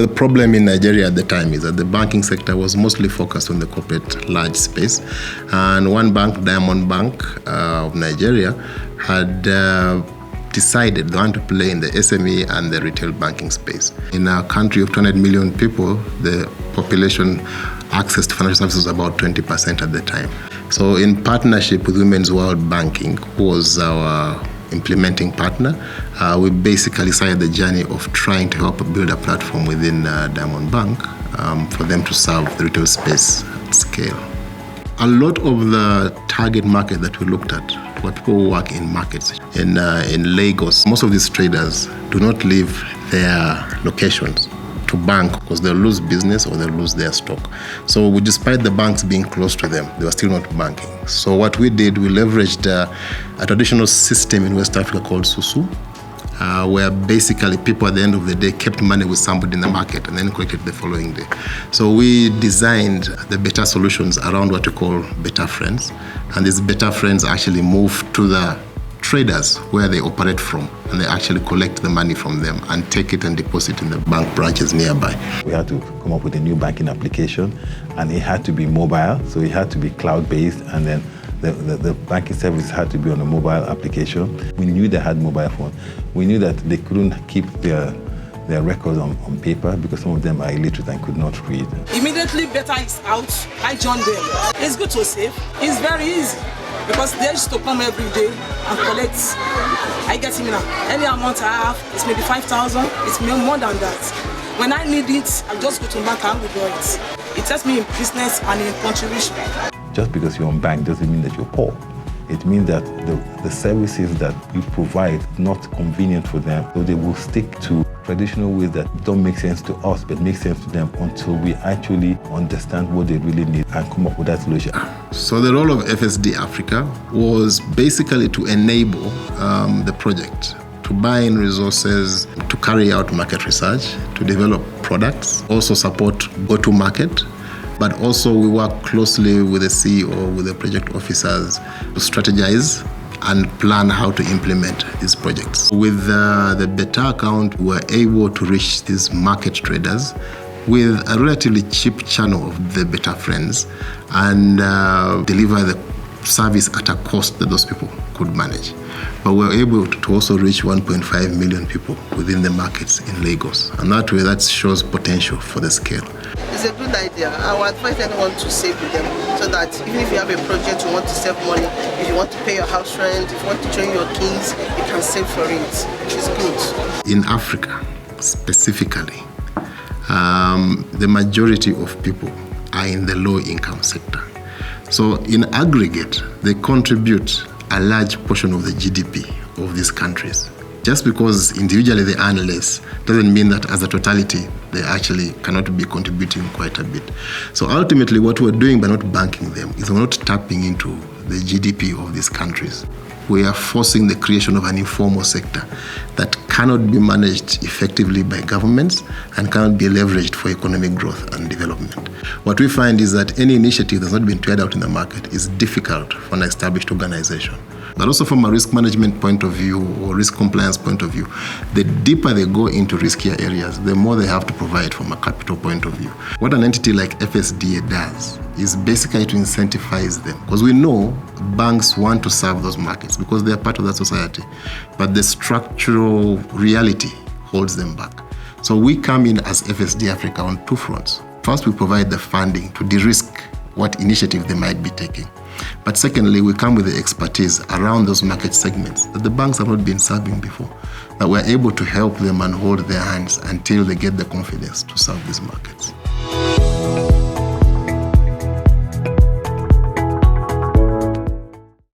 The problem in Nigeria at the time is that the banking sector was mostly focused on the corporate large space. And one bank, Diamond Bank of Nigeria, had decided they want to play in the SME and the retail banking space. In a country of 200 million people, the population access to financial services was about 20% at the time. So in partnership with Women's World Banking, who was our implementing partner, we basically started the journey of trying to help build a platform within Diamond Bank for them to serve the retail space at scale. A lot of the target market that we looked at were people who work in markets. In Lagos, most of these traders do not leave their locations to bank because they'll lose business or they'll lose their stock. So despite the banks being close to them, they were still not banking. So what we did, we leveraged a traditional system in West Africa called Susu, where basically people at the end of the day kept money with somebody in the market and then collected the following day. So we designed the Better solutions around what we call Better Friends. And these Better Friends actually move to the traders where they operate from, and they actually collect the money from them and take it and deposit in the bank branches nearby. We had to come up with a new banking application, and it had to be mobile, so it had to be cloud-based, and then the banking service had to be on a mobile application. We knew they had mobile phone. We knew that they couldn't keep their records on paper because some of them are illiterate and could not read. Immediately Better is out, I joined them. It's good to save. It's very easy because they used to come every day and collect. I get it now. Any amount I have, it's maybe 5,000. It's more than that. When I need it, I just go to bank and withdraw it. It helps me in business and in contribution. Just because you're on bank doesn't mean that you're poor. It means that the services that you provide are not convenient for them, so they will stick to traditional ways that don't make sense to us, but make sense to them until we actually understand what they really need and come up with that solution. So the role of FSD Africa was basically to enable the project, to buy in resources, to carry out market research, to develop products, also support go-to-market. But also we work closely with the CEO, with the project officers to strategize and plan how to implement these projects. With the Better account, we were able to reach these market traders with a relatively cheap channel of the Better Friends and deliver the service at a cost that those people could manage. But we were able to also reach 1.5 million people within the markets in Lagos. And that way, that shows potential for the scale. It's a good idea. I would advise anyone to save with them so that even if you have a project, you want to save money, if you want to pay your house rent, if you want to join your kids, you can save for it. It's good. In Africa, specifically, the majority of people are in the low-income sector. So in aggregate, they contribute a large portion of the GDP of these countries. Just because individually they earn less doesn't mean that as a totality they actually cannot be contributing quite a bit. So ultimately what we're doing by not banking them is we're not tapping into the GDP of these countries. We are forcing the creation of an informal sector that cannot be managed effectively by governments and cannot be leveraged for economic growth and development. What we find is that any initiative that's not been tried out in the market is difficult for an established organization. But also from a risk management point of view or risk compliance point of view, the deeper they go into riskier areas, the more they have to provide from a capital point of view. What an entity like FSD does is basically to incentivize them. Because we know banks want to serve those markets because they are part of that society. But the structural reality holds them back. So we come in as FSD Africa on two fronts. First, we provide the funding to de-risk what initiative they might be taking. But secondly, we come with the expertise around those market segments that the banks have not been serving before, that we're able to help them and hold their hands until they get the confidence to serve these markets.